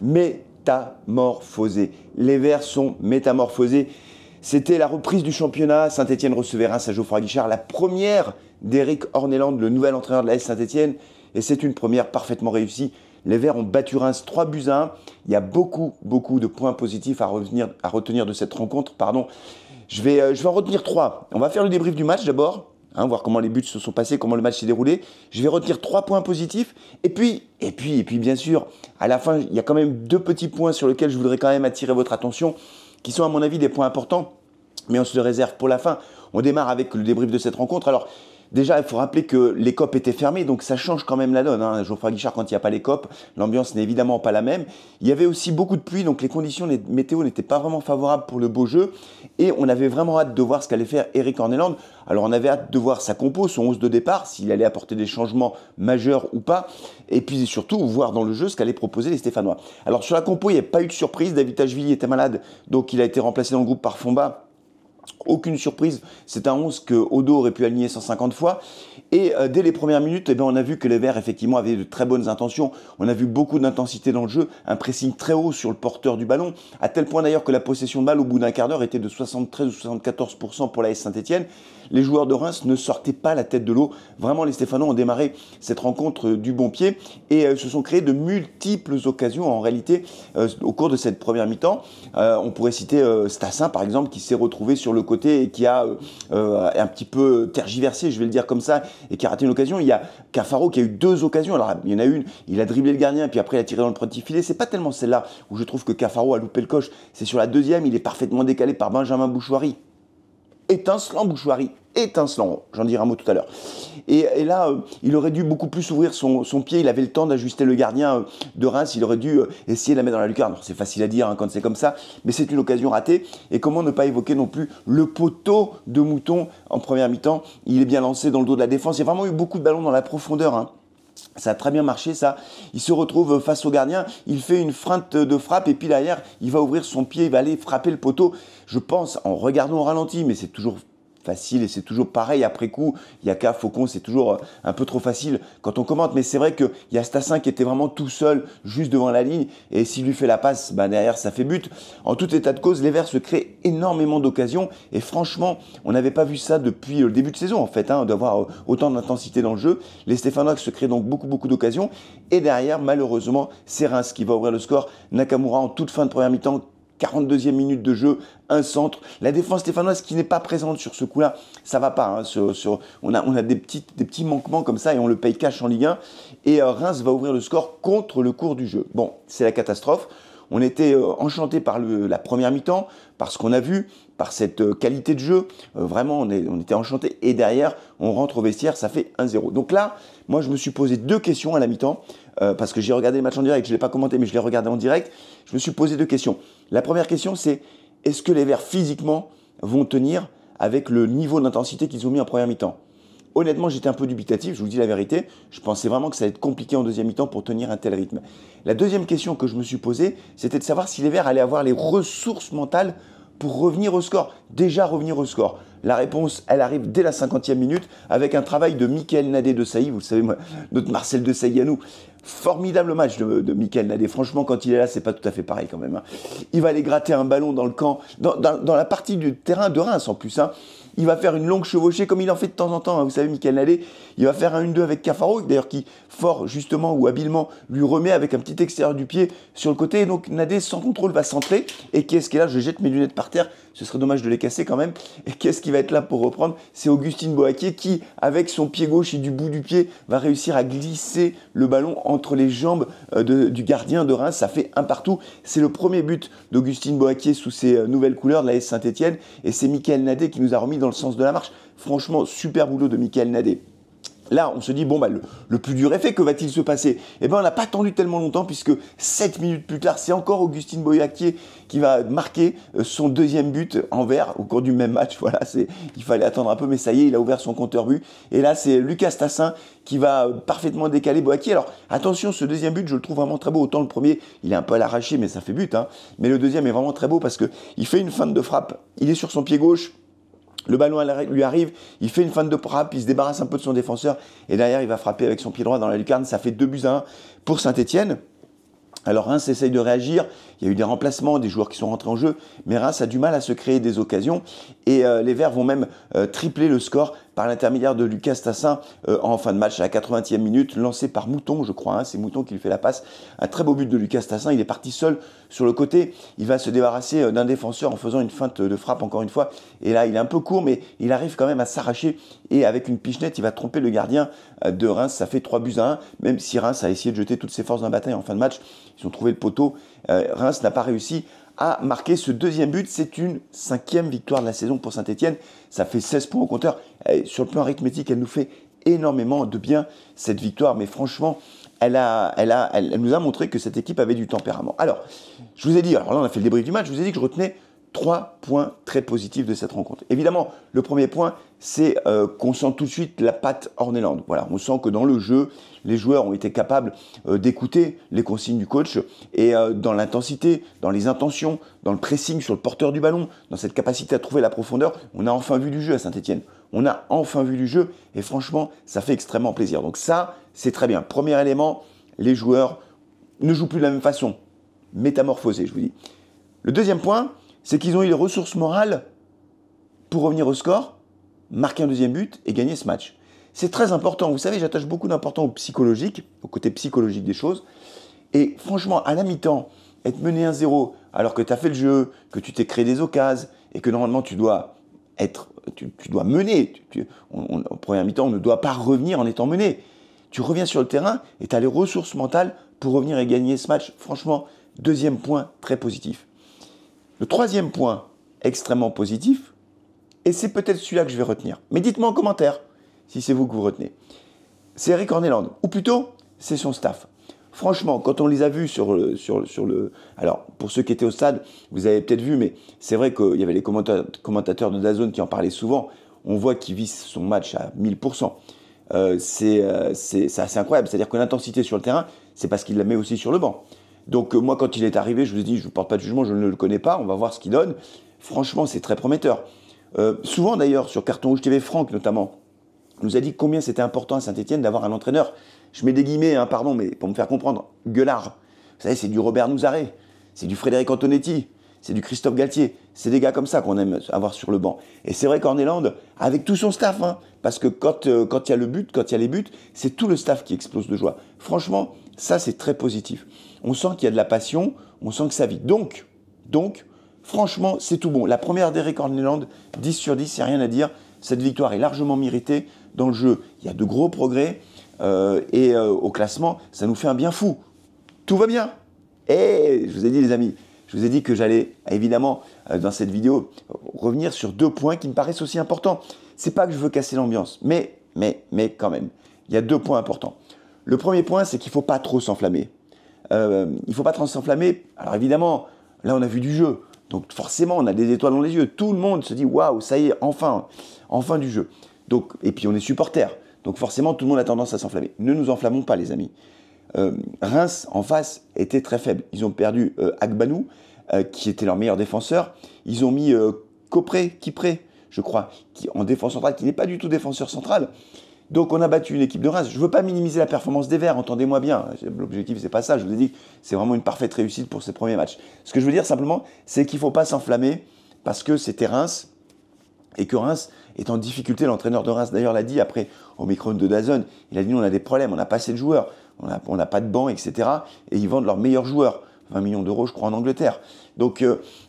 métamorphosés. Les Verts sont métamorphosés. C'était la reprise du championnat. Saint-Etienne recevait Reims à Geoffroy Guichard, la première d'Éric Orneland, le nouvel entraîneur de la AS Saint-Etienne. Et c'est une première parfaitement réussie. Les Verts ont battu Reims 3-1. Il y a beaucoup de points positifs à retenir de cette rencontre. Je vais en retenir 3. On va faire le débrief du match d'abord. Voir comment les buts se sont passés, comment le match s'est déroulé. Je vais retenir 3 points positifs. Et puis, bien sûr, à la fin, il y a quand même 2 petits points sur lesquels je voudrais quand même attirer votre attention, qui sont à mon avis des points importants, mais on se les réserve pour la fin. On démarre avec le débrief de cette rencontre. Alors, déjà, il faut rappeler que les COP étaient fermées, donc ça change quand même la donne. Geoffroy Guichard, quand il n'y a pas les COP, l'ambiance n'est évidemment pas la même. Il y avait aussi beaucoup de pluie, donc les conditions météo n'étaient pas vraiment favorables pour le beau jeu. Et on avait vraiment hâte de voir ce qu'allait faire Éric Orneland. Alors, on avait hâte de voir sa compo, son 11 de départ, s'il allait apporter des changements majeurs ou pas. Et puis surtout, voir dans le jeu ce qu'allaient proposer les Stéphanois. Alors, sur la compo, il n'y a pas eu de surprise. David Tachvili était malade, donc il a été remplacé dans le groupe par Fomba. Aucune surprise, c'est un 11 que Odo aurait pu aligner 150 fois. Et dès les premières minutes, on a vu que les Verts, effectivement, avaient de très bonnes intentions. On a vu beaucoup d'intensité dans le jeu, un pressing très haut sur le porteur du ballon, à tel point d'ailleurs que la possession de balle au bout d'un quart d'heure était de 73 ou 74% pour l'AS Saint-Etienne. Les joueurs de Reims ne sortaient pas la tête de l'eau. Vraiment, les Stéphanois ont démarré cette rencontre du bon pied et se sont créés de multiples occasions en réalité au cours de cette première mi-temps. On pourrait citer Stassin, par exemple, qui s'est retrouvé sur le côté et qui a un petit peu tergiversé, je vais le dire comme ça, et qui a raté une occasion. Il y a Cafaro qui a eu 2 occasions. Alors, il y en a une, il a dribblé le gardien, puis après il a tiré dans le petit filet. C'est pas tellement celle-là où je trouve que Cafaro a loupé le coche. C'est sur la deuxième, il est parfaitement décalé par Benjamin Bouchouari. Étincelant Bouchouari, étincelant, j'en dirai un mot tout à l'heure. Et là, il aurait dû beaucoup plus ouvrir son pied, il avait le temps d'ajuster le gardien de Reims, il aurait dû essayer de la mettre dans la lucarne. C'est facile à dire quand c'est comme ça, mais c'est une occasion ratée. Et comment ne pas évoquer non plus le poteau de Mouton en première mi-temps. Il est bien lancé dans le dos de la défense, il y a vraiment eu beaucoup de ballons dans la profondeur. Ça a très bien marché, ça. Il se retrouve face au gardien, il fait une feinte de frappe et puis derrière, il va ouvrir son pied, il va aller frapper le poteau. Je pense, en regardant au ralenti, mais c'est toujours facile et c'est toujours pareil après coup. Il y a qu'à Faucon, c'est toujours un peu trop facile quand on commente. Mais c'est vrai qu'il y a Stassin qui était vraiment tout seul, juste devant la ligne. Et s'il lui fait la passe, derrière, ça fait but. En tout état de cause, les Verts se créent énormément d'occasions. Et franchement, on n'avait pas vu ça depuis le début de saison, en fait, d'avoir autant d'intensité dans le jeu. Les Stéphanois se créent donc beaucoup d'occasions. Et derrière, malheureusement, c'est Reims qui va ouvrir le score. Nakamura en toute fin de première mi-temps, 42e minute de jeu, un centre. La défense stéphanoise qui n'est pas présente sur ce coup-là, ça va pas. On a des petits manquements comme ça et on le paye cash en Ligue 1. Et Reims va ouvrir le score contre le cours du jeu. Bon, c'est la catastrophe. On était enchanté par la première mi-temps, par ce qu'on a vu, par cette qualité de jeu. Vraiment, on était enchanté. Et derrière, on rentre au vestiaire, ça fait 1-0. Donc là, moi, je me suis posé 2 questions à la mi-temps, parce que j'ai regardé le match en direct, je ne l'ai pas commenté, mais je l'ai regardé en direct. Je me suis posé 2 questions. La première question, c'est est-ce que les Verts, physiquement, vont tenir avec le niveau d'intensité qu'ils ont mis en première mi-temps ? Honnêtement, j'étais un peu dubitatif, je vous dis la vérité. Je pensais vraiment que ça allait être compliqué en deuxième mi-temps pour tenir un tel rythme. La deuxième question que je me suis posée, c'était de savoir si les Verts allaient avoir les ressources mentales pour revenir au score. Déjà revenir au score. La réponse, elle arrive dès la 50e minute avec un travail de Mickaël Nadé-Desailly. Vous le savez, notre Marcel Desailly à nous. Formidable match de Mickaël Nadé. Franchement, quand il est là, c'est pas tout à fait pareil quand même. Il va aller gratter un ballon dans le camp, dans la partie du terrain de Reims en plus. Il va faire une longue chevauchée comme il en fait de temps en temps. Vous savez, Mickaël Nadé, il va faire un 1-2 avec Cafaro, d'ailleurs qui fort justement ou habilement lui remet avec un petit extérieur du pied sur le côté. Et donc Nadé sans contrôle va centrer. Et qui est-ce qui est là ? Je jette mes lunettes par terre. Ce serait dommage de les casser quand même. Et qu'est-ce qui va être là pour reprendre ? C'est Augustine Boaquier qui, avec son pied gauche et du bout du pied, va réussir à glisser le ballon entre les jambes du gardien de Reims. Ça fait 1 partout. C'est le premier but d'Augustine Boaquier sous ses nouvelles couleurs de la AS Saint-Etienne. Et c'est Mickaël Nadé qui nous a remis dans le sens de la marche. Franchement, super boulot de Mickaël Nadé. Là, on se dit, le plus dur est fait, que va-t-il se passer ? On n'a pas attendu tellement longtemps, puisque 7 minutes plus tard, c'est encore Augustine Boaquier qui va marquer son 2e but en vert au cours du même match. Voilà, il fallait attendre un peu, mais ça y est, il a ouvert son compteur but. Et là, c'est Lucas Stassin qui va parfaitement décaler Boaquier. Alors, attention, ce 2e but, je le trouve vraiment très beau. Autant le premier, il est un peu à l'arraché, mais ça fait but. Mais le 2e est vraiment très beau parce qu'il fait une feinte de frappe. Il est sur son pied gauche. Le ballon lui arrive, il fait une feinte de frappe, il se débarrasse un peu de son défenseur et derrière il va frapper avec son pied droit dans la lucarne. Ça fait 2-1 pour Saint-Etienne. Alors Reims essaye de réagir, il y a eu des remplacements, des joueurs qui sont rentrés en jeu, mais Reims a du mal à se créer des occasions et les Verts vont même tripler le score par l'intermédiaire de Lucas Tassin en fin de match à la 80e minute, lancé par Mouton, je crois, hein, c'est Mouton qui lui fait la passe. Un très beau but de Lucas Tassin, il est parti seul sur le côté, il va se débarrasser d'un défenseur en faisant une feinte de frappe encore une fois, et là il est un peu court mais il arrive quand même à s'arracher et avec une pichenette il va tromper le gardien de Reims, ça fait 3-1, même si Reims a essayé de jeter toutes ses forces dans la bataille en fin de match, ils ont trouvé le poteau, Reims n'a pas réussi à marquer ce deuxième but. C'est une 5e victoire de la saison pour Saint-Etienne. Ça fait 16 points au compteur. Sur le plan arithmétique, elle nous fait énormément de bien, cette victoire. Mais franchement, elle nous a montré que cette équipe avait du tempérament. Alors, je vous ai dit, alors là on a fait le débrief du match, je vous ai dit que je retenais 3 points très positifs de cette rencontre. Évidemment, le premier point, c'est qu'on sent tout de suite la patte Orneland. Voilà, on sent que dans le jeu, les joueurs ont été capables d'écouter les consignes du coach et dans l'intensité, dans les intentions, dans le pressing sur le porteur du ballon, dans cette capacité à trouver la profondeur, on a enfin vu du jeu à Saint-Etienne. On a enfin vu du jeu et franchement, ça fait extrêmement plaisir. Donc ça, c'est très bien. Premier élément, les joueurs ne jouent plus de la même façon. Métamorphosés, je vous dis. Le deuxième point, c'est qu'ils ont eu les ressources morales pour revenir au score, marquer un deuxième but et gagner ce match. C'est très important. Vous savez, j'attache beaucoup d'importance au psychologique, au côté psychologique des choses. Et franchement, à la mi-temps, être mené 1-0 alors que tu as fait le jeu, que tu t'es créé des occasions et que normalement tu dois mener. En première mi-temps, on ne doit pas revenir en étant mené. Tu reviens sur le terrain et tu as les ressources mentales pour revenir et gagner ce match. Franchement, deuxième point très positif. Le troisième point extrêmement positif, et c'est peut-être celui-là que je vais retenir, mais dites-moi en commentaire si c'est vous que vous retenez, c'est Eric Orneland, ou plutôt c'est son staff. Franchement, quand on les a vus sur le... Alors, pour ceux qui étaient au stade, vous avez peut-être vu, mais c'est vrai qu'il y avait les commentateurs de DAZN qui en parlaient souvent. On voit qu'il vit son match à 1000%. C'est assez incroyable. C'est-à-dire que l'intensité sur le terrain, c'est parce qu'il la met aussi sur le banc. Donc moi, quand il est arrivé, je vous ai dit, je ne porte pas de jugement, je ne le connais pas, on va voir ce qu'il donne. Franchement, c'est très prometteur. Souvent d'ailleurs, sur Carton Rouge TV, Franck notamment, nous a dit combien c'était important à Saint-Etienne d'avoir un entraîneur, je mets des guillemets, hein, pardon, mais pour me faire comprendre, gueulard. Vous savez, c'est du Robert Nouzaré, c'est du Frédéric Antonetti, c'est du Christophe Galtier. C'est des gars comme ça qu'on aime avoir sur le banc. Et c'est vrai qu'Orneland, avec tout son staff, hein, parce que quand il y a le but, quand il y a les buts, c'est tout le staff qui explose de joie. Franchement, ça c'est très positif. On sent qu'il y a de la passion, on sent que ça vit. Donc, franchement, c'est tout bon. La première d'Eric Orneland, 10 sur 10, il n'y a rien à dire. Cette victoire est largement méritée. Dans le jeu, il y a de gros progrès. Et au classement, ça nous fait un bien fou. Tout va bien. Et je vous ai dit, les amis, je vous ai dit que j'allais, évidemment, dans cette vidéo, revenir sur 2 points qui me paraissent aussi importants. C'est pas que je veux casser l'ambiance, mais quand même, il y a 2 points importants. Le premier point, c'est qu'il ne faut pas trop s'enflammer. Il ne faut pas trop s'enflammer. Alors évidemment, là, on a vu du jeu. Donc forcément, on a des étoiles dans les yeux. Tout le monde se dit, waouh, ça y est, enfin du jeu. Donc, et puis on est supporters. Donc forcément, tout le monde a tendance à s'enflammer. Ne nous enflammons pas, les amis. Reims, en face, était très faible. Ils ont perdu Agbanou, qui était leur meilleur défenseur. Ils ont mis Kipré, je crois, qui, en défense centrale, qui n'est pas du tout défenseur central. Donc on a battu une équipe de Reims. Je ne veux pas minimiser la performance des Verts, entendez-moi bien. L'objectif, c'est pas ça. Je vous ai dit que c'est vraiment une parfaite réussite pour ces premiers matchs. Ce que je veux dire simplement, c'est qu'il ne faut pas s'enflammer parce que c'était Reims et que Reims est en difficulté. L'entraîneur de Reims, d'ailleurs, l'a dit après au micro de DAZN. Il a dit, nous, on a des problèmes, on n'a pas assez de joueurs, on n'a pas de banc, etc. Et ils vendent leurs meilleurs joueurs. 20 millions d'euros, je crois, en Angleterre. Donc,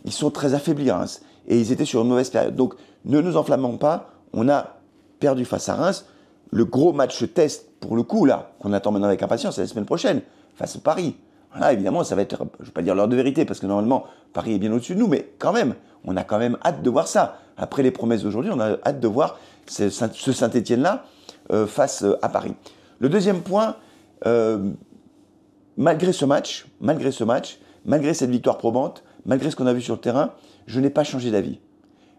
ils sont très affaiblis, Reims. Et ils étaient sur une mauvaise période. Donc, ne nous enflammons pas. On a perdu face à Reims. Le gros match test, pour le coup, là, qu'on attend maintenant avec impatience, c'est la semaine prochaine, face à Paris. Là, évidemment, ça va être, je ne vais pas dire l'heure de vérité, parce que normalement, Paris est bien au-dessus de nous, mais quand même, on a quand même hâte de voir ça. Après les promesses d'aujourd'hui, on a hâte de voir ce Saint-Etienne-là face à Paris. Le deuxième point, malgré ce match, malgré cette victoire probante, malgré ce qu'on a vu sur le terrain, je n'ai pas changé d'avis.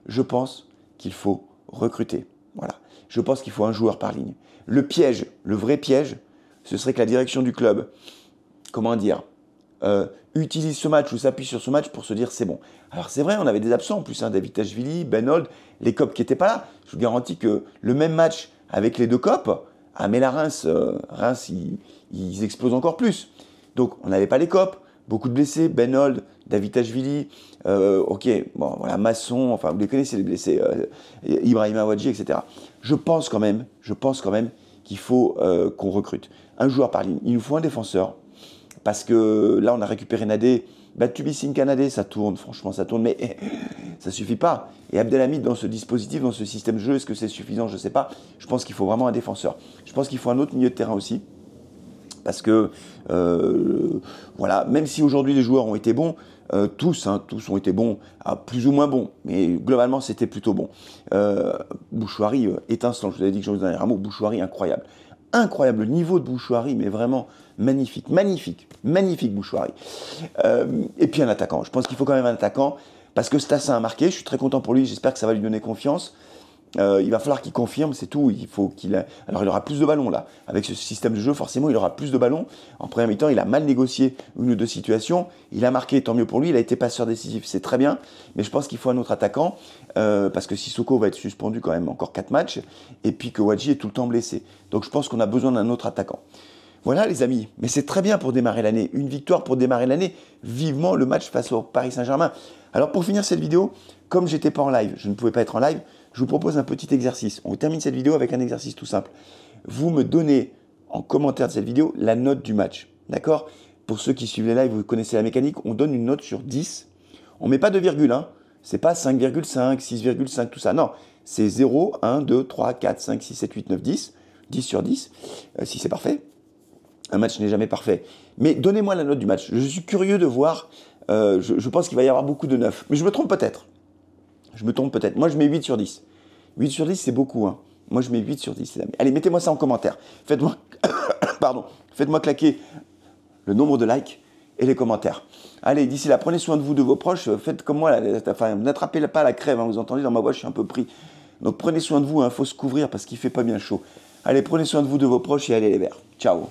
Je pense qu'il faut recruter. Voilà. Je pense qu'il faut un joueur par ligne. Le piège, le vrai piège, ce serait que la direction du club, comment dire, utilise ce match ou s'appuie sur ce match pour se dire c'est bon. Alors c'est vrai, on avait des absents en plus, hein, David Tachvili, Ben Holt, les copes qui n'étaient pas là. Je vous garantis que le même match avec les 2 copes, mais la Reims, ils explosent encore plus. Donc on n'avait pas les copes, beaucoup de blessés, Ben Holt, Davitashvili, ok, bon, voilà, Masson, enfin, vous les connaissez, les blessés, Ibrahima Wadji, etc. Je pense quand même qu'il faut qu'on recrute un joueur par ligne. Il nous faut un défenseur, parce que là, on a récupéré Nadé. Tubicine Canadé, ça tourne, franchement, ça tourne, mais ça suffit pas. Et Abdelhamid, dans ce dispositif, dans ce système de jeu, est-ce que c'est suffisant? Je ne sais pas. Je pense qu'il faut vraiment un défenseur. Je pense qu'il faut un autre milieu de terrain aussi. Parce que, voilà, même si aujourd'hui les joueurs ont été bons, tous ont été bons, plus ou moins bons, mais globalement c'était plutôt bon. Bouchouari, étincelant, je vous avais dit que j'en donnerais un mot, Bouchouari, incroyable. Incroyable, le niveau de Bouchouari, mais vraiment magnifique, magnifique, magnifique Bouchouari. Et puis un attaquant, je pense qu'il faut quand même un attaquant, parce que Stassin a marqué, je suis très content pour lui, j'espère que ça va lui donner confiance. Il va falloir qu'il confirme, c'est tout. Alors il aura plus de ballons là. Avec ce système de jeu, forcément, il aura plus de ballons. En première mi-temps, il a mal négocié une ou deux situations. Il a marqué, tant mieux pour lui. Il a été passeur décisif, c'est très bien. Mais je pense qu'il faut un autre attaquant parce que Sissoko va être suspendu quand même encore 4 matchs et puis que Wadji est tout le temps blessé. Donc je pense qu'on a besoin d'un autre attaquant. Voilà les amis, mais c'est très bien pour démarrer l'année. Une victoire pour démarrer l'année. Vivement le match face au Paris Saint-Germain. Alors pour finir cette vidéo, comme j'étais pas en live, je ne pouvais pas être en live, je vous propose un petit exercice. On termine cette vidéo avec un exercice tout simple. Vous me donnez en commentaire de cette vidéo la note du match. D'accord? Pour ceux qui suivent les lives, vous connaissez la mécanique, on donne une note sur 10. On ne met pas de virgule, hein. C'est pas 5,5, 6,5, tout ça. Non, c'est 0, 1, 2, 3, 4, 5, 6, 7, 8, 9, 10. 10 sur 10, si c'est parfait. Un match n'est jamais parfait. Mais donnez-moi la note du match. Je suis curieux de voir. Je pense qu'il va y avoir beaucoup de 9. Mais je me trompe peut-être. Moi, je mets 8 sur 10. 8 sur 10, c'est beaucoup. Hein. Moi, je mets 8 sur 10, les amis. Allez, mettez-moi ça en commentaire. Faites-moi Faites-moi claquer le nombre de likes et les commentaires. Allez, d'ici là, prenez soin de vous, de vos proches. Faites comme moi. N'attrapez pas la crève. Hein, vous entendez, dans ma voix, je suis un peu pris. Donc, prenez soin de vous. Il faut se couvrir parce qu'il ne fait pas bien chaud. Allez, prenez soin de vous, de vos proches et allez les verts. Ciao.